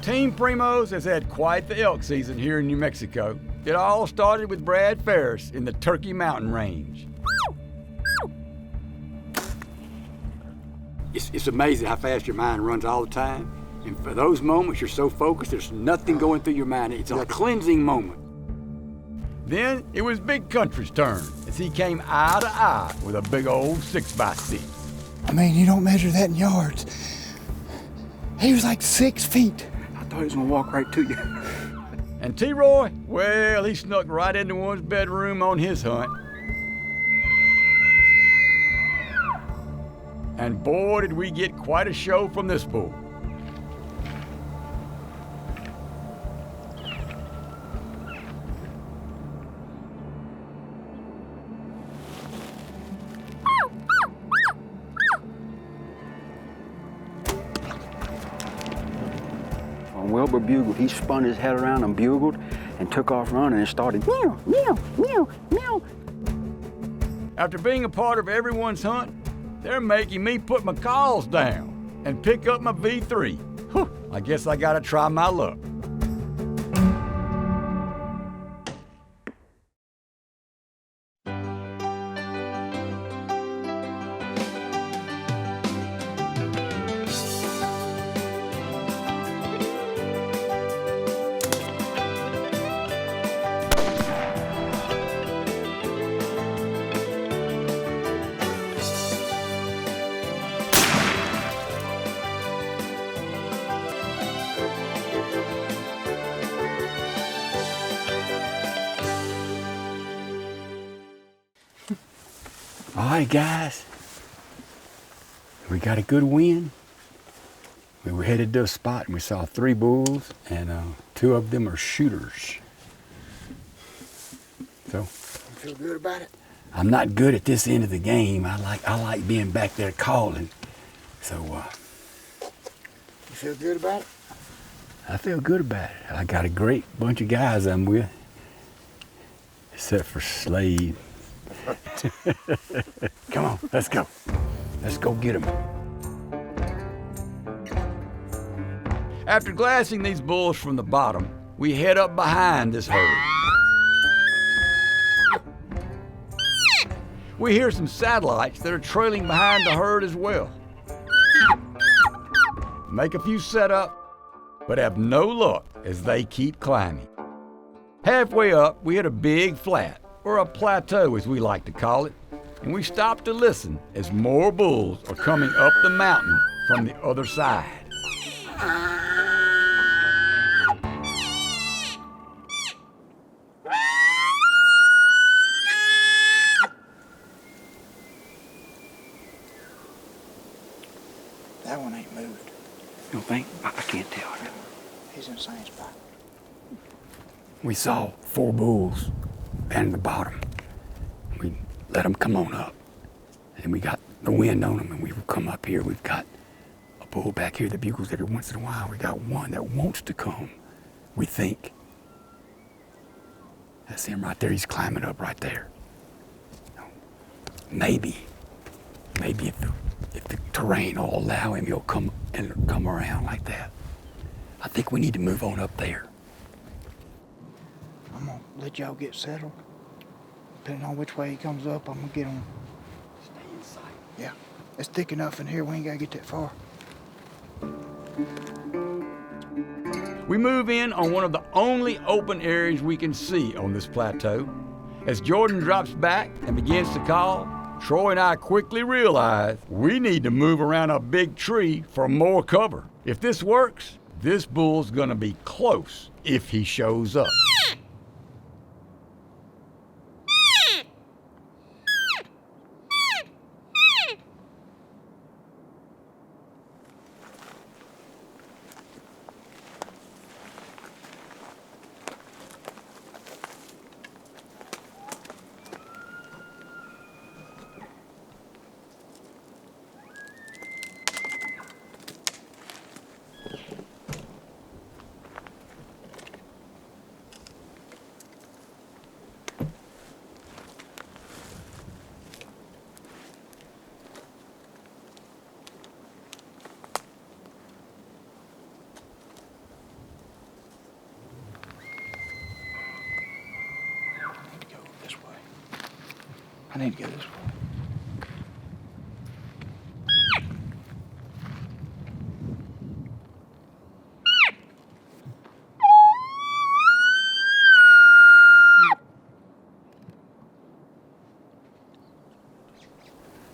Team Primos has had quite the elk season here in New Mexico. It all started with Brad Ferris in the Turkey Mountain Range. It's amazing how fast your mind runs all the time. And for those moments, you're so focused, there's nothing going through your mind. It's a cleansing moment. Then it was Big Country's turn as he came eye to eye with a big old 6x6. I mean, you don't measure that in yards. He was like 6 feet. I thought he was gonna walk right to you. And T-Roy, well, he snuck right into one's bedroom on his hunt. And boy, did we get quite a show from this bull. When Wilbur bugled, he spun his head around and bugled and took off running and started meow, meow, meow, meow. After being a part of everyone's hunt, they're making me put my calls down and pick up my V3. Whew, I guess I gotta try my luck. All right, guys, we got a good wind. We were headed to a spot and we saw 3 bulls, and 2 of them are shooters. So, You feel good about it? I'm not good at this end of the game. I like being back there calling. So, You feel good about it? I feel good about it. I got a great bunch of guys I'm with, except for Slade. Come on, let's go. Let's go get him. After glassing these bulls from the bottom, we head up behind this herd. We hear some satellites that are trailing behind the herd as well. Make a few set up, but have no luck as they keep climbing. Halfway up, we hit a big flat, or a plateau as we like to call it, and we stop to listen as more bulls are coming up the mountain from the other side. That one ain't moved. You don't think? I can't tell. He's in the same spot. We saw 4 bulls down at the bottom. We let them come on up, and we got the wind on them, and we will come up here. We've got a bull back here that bugles every once in a while. We got one that wants to come, we think. That's him right there. He's climbing up right there. Maybe if the terrain will allow him, he'll come around like that. I think we need to move on up there. I'm gonna let y'all get settled. Depending on which way he comes up, I'm gonna get him. Stay in sight. Yeah, it's thick enough in here. We ain't gotta get that far. We move in on one of the only open areas we can see on this plateau. As Jordan drops back and begins to call, Troy and I quickly realize we need to move around a big tree for more cover. If this works, this bull's gonna be close if he shows up. I need to go this way.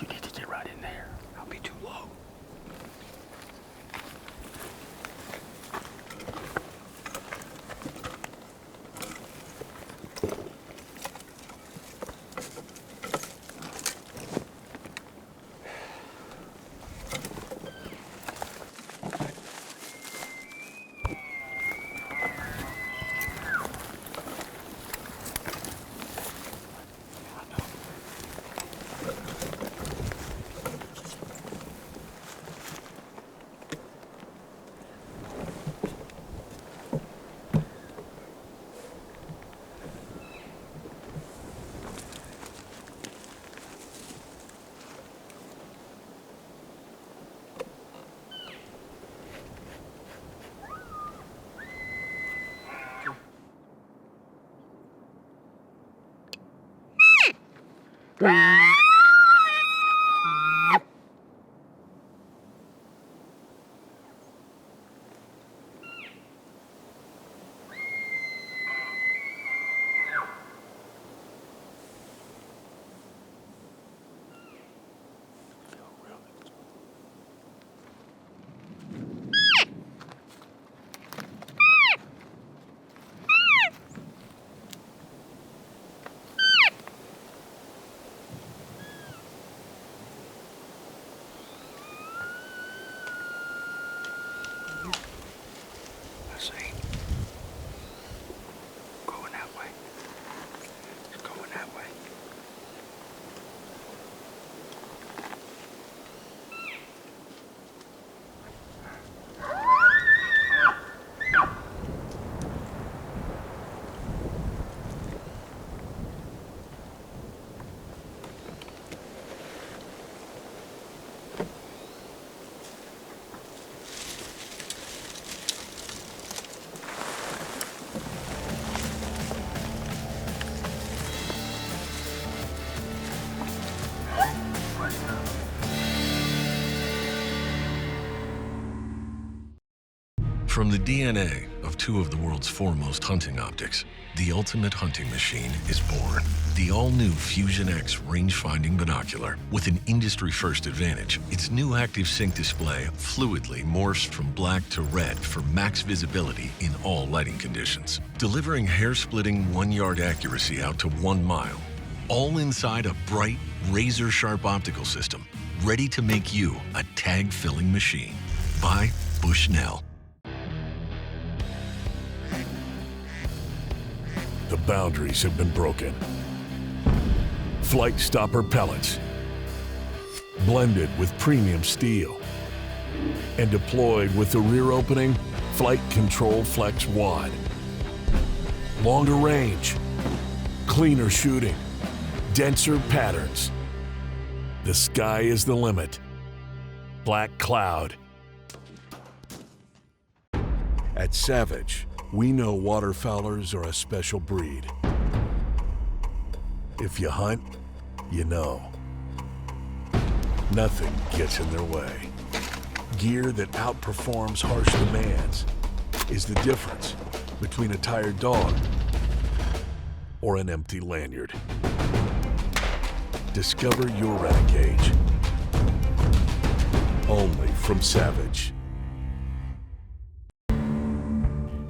You need to get right in there. I'll be too low. I see. Going that way. It's going that way. From the DNA of two of the world's foremost hunting optics, the ultimate hunting machine is born. The all-new Fusion X range-finding binocular. With an industry-first advantage, its new active sync display fluidly morphs from black to red for max visibility in all lighting conditions, delivering hair-splitting 1-yard accuracy out to 1 mile, all inside a bright, razor-sharp optical system, ready to make you a tag-filling machine. By Bushnell. The boundaries have been broken. Flight stopper pellets, blended with premium steel, and deployed with the rear opening Flight Control Flex Wad. Longer range, cleaner shooting, denser patterns. The sky is the limit. Black Cloud. At Savage, we know waterfowlers are a special breed. If you hunt, you know. Nothing gets in their way. Gear that outperforms harsh demands is the difference between a tired dog or an empty lanyard. Discover your Renegade. Only from Savage.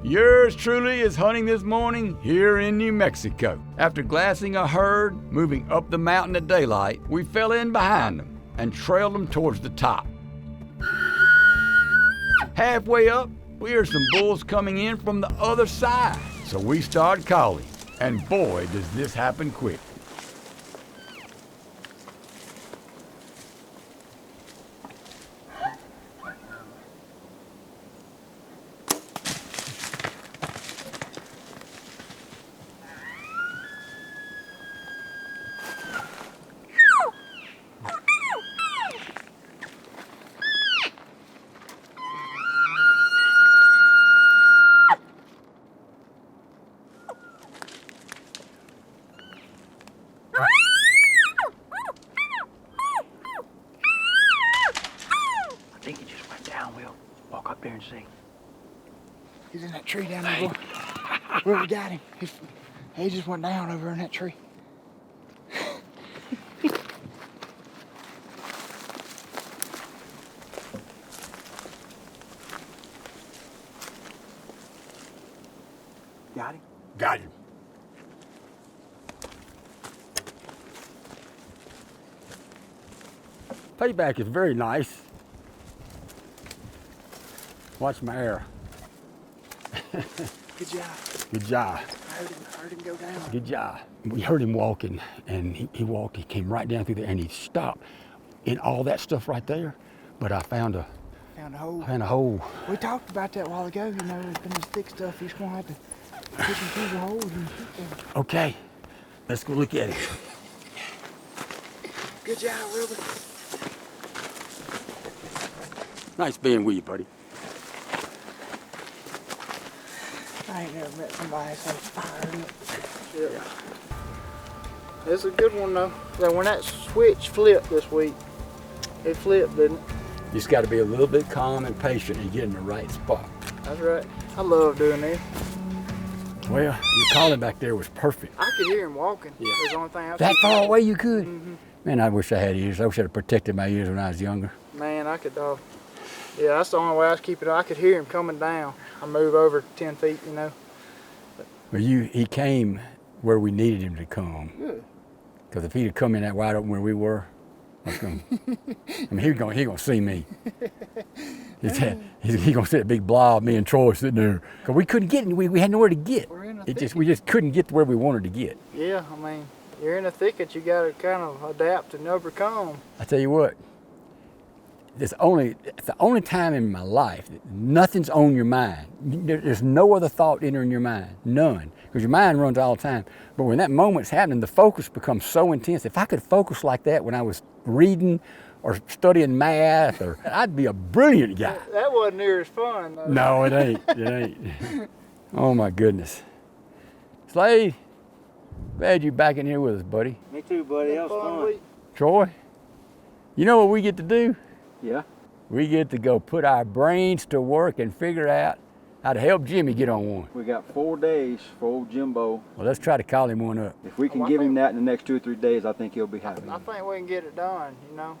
Yours truly is hunting this morning here in New Mexico. After glassing a herd moving up the mountain at daylight, we fell in behind them and trailed them towards the top. Halfway up, we heard some bulls coming in from the other side, so we started calling, and boy, does this happen quick. Walk up there and see. He's in that tree down there, boy. Where we got him? He just went down over in that tree. Got him? Got him. Payback is very nice. Watch my arrow. Good job. Good job. I heard him go down. Good job. We heard him walking, and he walked. He came right down through there, and he stopped in all that stuff right there. But I found a Found a hole. hole. We talked about that a while ago, you know, in this thick stuff, he's gonna have to pick and choose the holes and shoot them. Okay, let's go look at it. Good job, Wilbur. Nice being with you, buddy. I ain't never met somebody so fired up. Yeah. It's a good one though. So when that switch flipped this week, it flipped, didn't it? You just got to be a little bit calm and patient and get in the right spot. That's right. I love doing this. Well, your calling back there was perfect. I could hear him walking. Yeah. That's the only thing I That could- far away you could? Mhm. Man, I wish I had ears. I wish I'd have protected my ears when I was younger. Man, I could, yeah, that's the only way I was keeping it. I could hear him coming down. I move over 10 feet, you know. But he came where we needed him to come. Good. Because if he'd have come in that wide open where we were, I mean, he gonna see me. He's gonna see that big blob, me and Troy sitting there. Cause we couldn't get, we had nowhere to get. We're in a We just couldn't get to where we wanted to get. Yeah, I mean, you're in a thicket, you got to kind of adapt and overcome. I tell you what, it's the only time in my life that nothing's on your mind. There's no other thought entering your mind, none. Because your mind runs all the time. But when that moment's happening, the focus becomes so intense. If I could focus like that when I was reading or studying math, I'd be a brilliant guy. That wasn't near as fun, though. No, it ain't. It ain't. Oh my goodness. Slade, glad you're back in here with us, buddy. Me too, buddy. That was fun. week. Troy, you know what we get to do? Yeah. We get to go put our brains to work and figure out how to help Jimmy get on one. We got 4 days for old Jimbo. Well, let's try to call him one up. If we can Oh, I give him think- that in the next 2 or 3 days, I think he'll be happy. I think we can get it done, you know.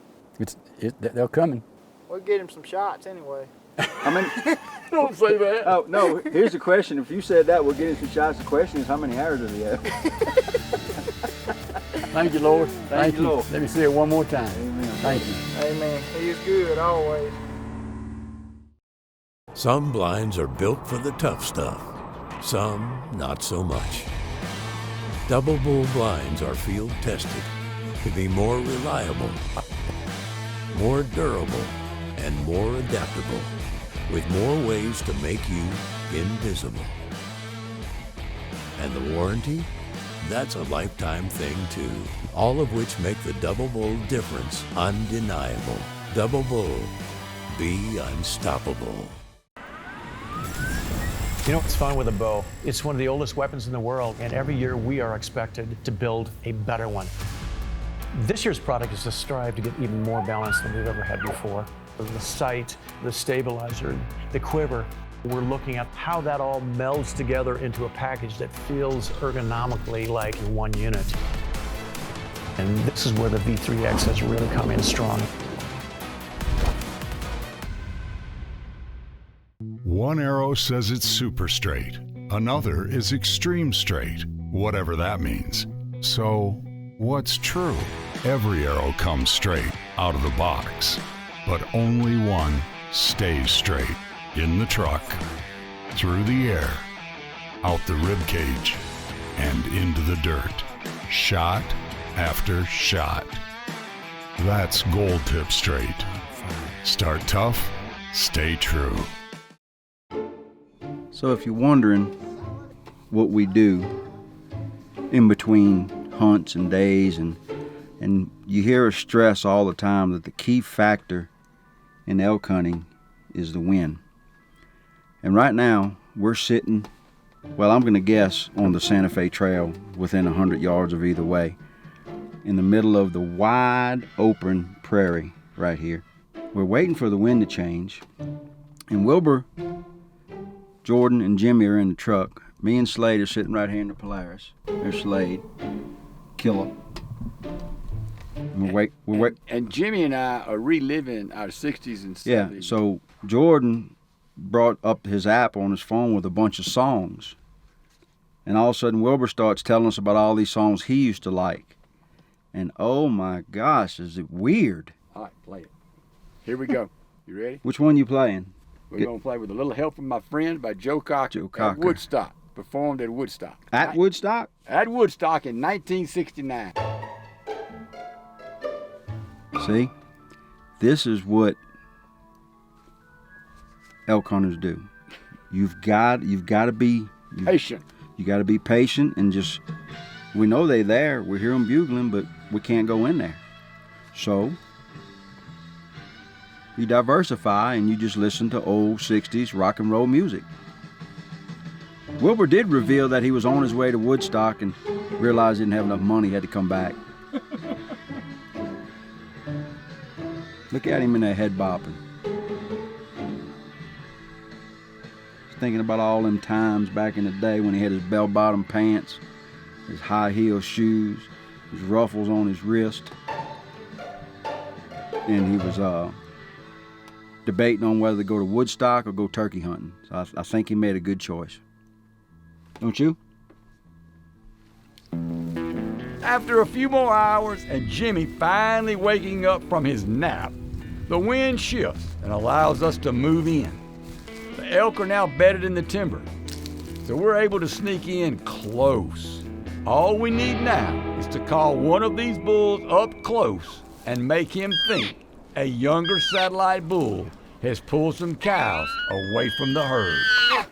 They're coming. We'll get him some shots anyway. I mean, Don't say that. oh no, here's the question. If you said that, we'll get him some shots. The question is, how many hours does he have? Thank you, Lord. Thank you, Lord. Let me see it one more time. Amen. Thank you. Amen. He is good always. Some blinds are built for the tough stuff, some not so much. Double bull blinds are field tested to be more reliable, more durable, and more adaptable, with more ways to make you invisible. And the warranty? That's a lifetime thing too, all of which make the Double Bull difference undeniable. Double Bull, be unstoppable. You know what's fun with a bow? It's one of the oldest weapons in the world, and every year we are expected to build a better one. This year's product is to strive to get even more balance than we've ever had before. The sight, the stabilizer, the quiver, we're looking at how that all melds together into a package that feels ergonomically like one unit. And this is where the V3X has really come in strong. One arrow says it's super straight. Another is extreme straight, whatever that means. So, what's true? Every arrow comes straight out of the box, but only one stays straight in the truck, through the air, out the rib cage, and into the dirt, shot after shot. That's gold tip straight. Start tough, stay true. So if you're wondering what we do in between hunts and days, and you hear us stress all the time that the key factor in elk hunting is the wind. And right now we're sitting, well, I'm going to guess on the Santa Fe Trail within 100 yards of either way, in the middle of the wide open prairie right here. We're waiting for the wind to change, And Wilbur, Jordan, and Jimmy are in the truck. Me and Slade are sitting right here in the Polaris. There's Slade, killer. And Jimmy and I are reliving our 60s and 70s. Yeah, so Jordan brought up his app on his phone with a bunch of songs. And all of a sudden, Wilbur starts telling us about all these songs he used to like. And oh my gosh, is it weird. All right, play it. Here we go. You ready? Which one you playing? We're going to play With a Little Help from My Friends by Joe Cocker. Joe Cocker. At Woodstock. Performed at Woodstock. At Woodstock? At Woodstock in 1969. See? This is what elk hunters do. You've got to be patient. You got to be patient and just, we know they're there. We hear them bugling, but we can't go in there. So you diversify and you just listen to old 60s rock and roll music. Wilbur did reveal that he was on his way to Woodstock and realized he didn't have enough money, he had to come back. Look at him in that head bopping. Thinking about all them times back in the day when he had his bell-bottom pants, his high-heel shoes, his ruffles on his wrist, and he was debating on whether to go to Woodstock or go turkey hunting. So I think he made a good choice. Don't you? After a few more hours and Jimmy finally waking up from his nap, the wind shifts and allows us to move in. The elk are now bedded in the timber, so we're able to sneak in close. All we need now is to call one of these bulls up close and make him think a younger satellite bull has pulled some cows away from the herd.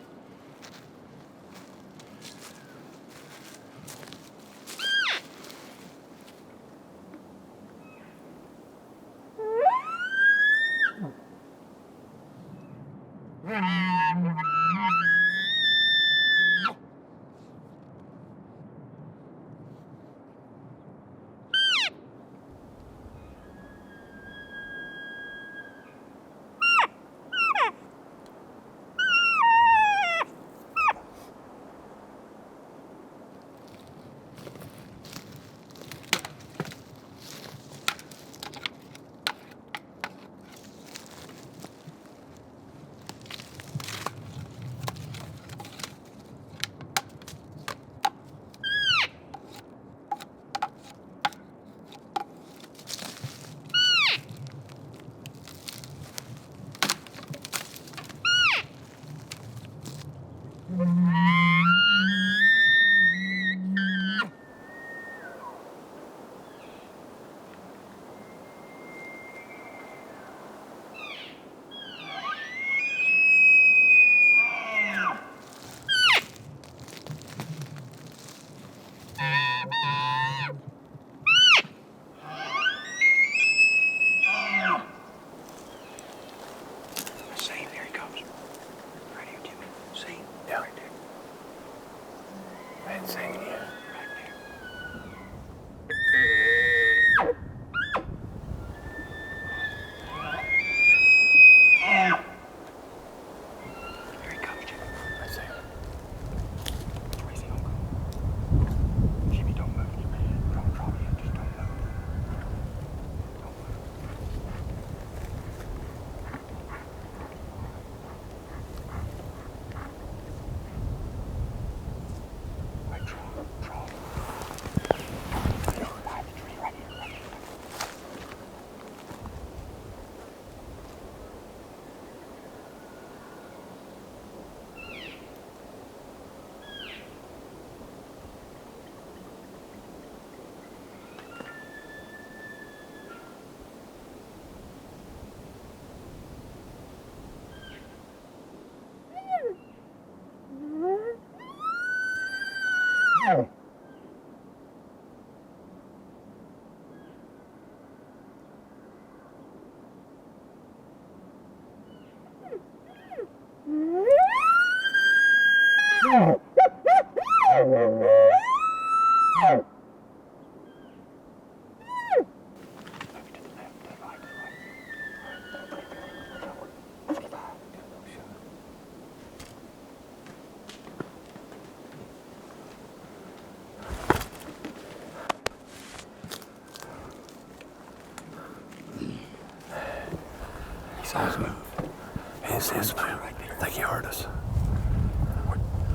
this is, man. I think he heard us.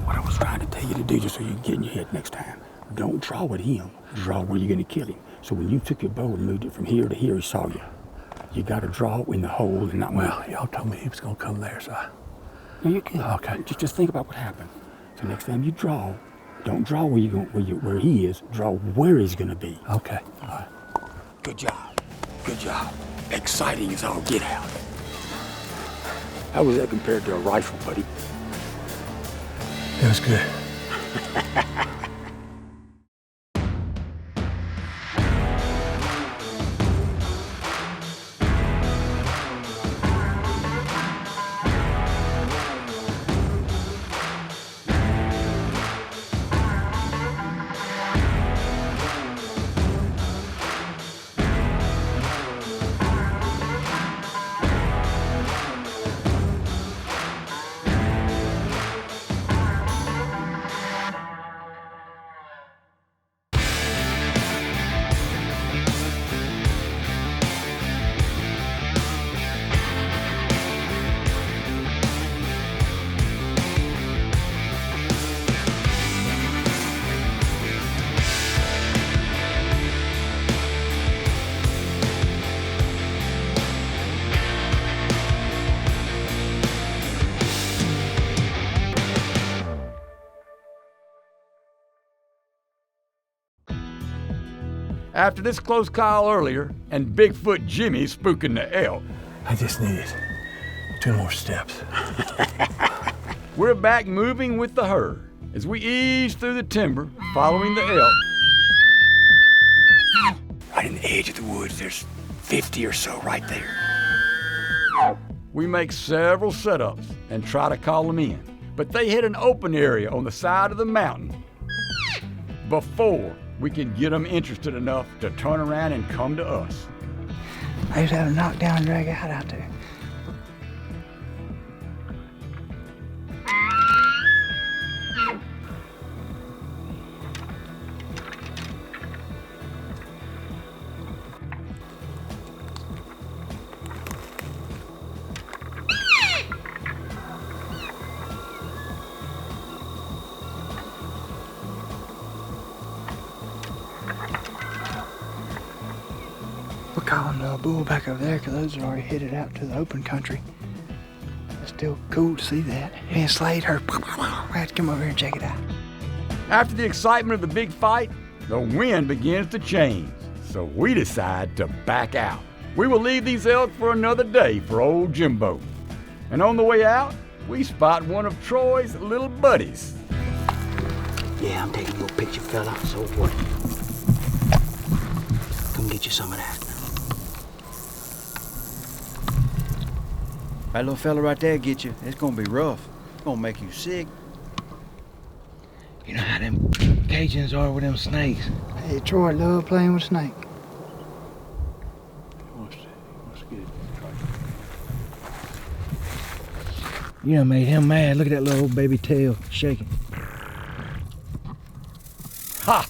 What I was trying to tell you to do, just so you can get in your head next time, don't draw at him, draw where you're gonna kill him. So when you took your bow and moved it from here to here, he saw you. You gotta draw in the hole and not move. Well, y'all told me he was gonna come there, so No, you can't. Okay. Just think about what happened. So next time you draw, don't draw where where he is, draw where he's gonna be. Okay. All right. Good job. Good job. Exciting as all get out. How was that compared to a rifle, buddy? It was good. After this close call earlier and Bigfoot Jimmy spooking the elk, I just needed 2 more steps. we're back moving with the herd as we ease through the timber, following the elk. Right in the edge of the woods, there's 50 or so right there. We make several setups and try to call them in, but they hit an open area on the side of the mountain before we can get them interested enough to turn around and come to us. I used to have a knockdown and drag out there. We're calling the bull back over there because those are already headed out to the open country. It's still cool to see that. Me and Slade heard, we have to come over here and check it out. After the excitement of the big fight, the wind begins to change, so we decide to back out. We will leave these elk for another day for old Jimbo. And on the way out, we spot one of Troy's little buddies. Yeah, I'm taking your picture, fella, so what? Come get you some of that. That little fella right there get you. It's gonna be rough. It's gonna make you sick. You know how them Cajuns are with them snakes. Hey, Troy love playing with snakes. What's good? You done made him mad. Look at that little old baby tail shaking. Ha!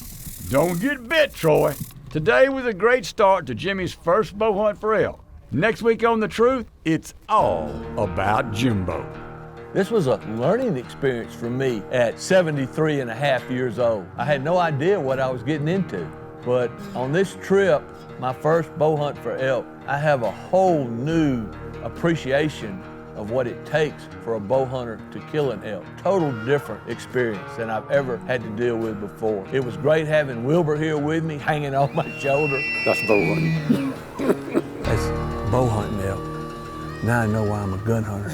Don't get bit, Troy. Today was a great start to Jimmy's first bow hunt for elk. Next week on The Truth, it's all about Jimbo. This was a learning experience for me at 73 and a half years old. I had no idea what I was getting into, but on this trip, my first bow hunt for elk, I have a whole new appreciation of what it takes for a bow hunter to kill an elk. Total different experience than I've ever had to deal with before. It was great having Wilbur here with me, hanging on my shoulder. That's bow hunting. That's bow hunting elk. Now I know why I'm a gun hunter.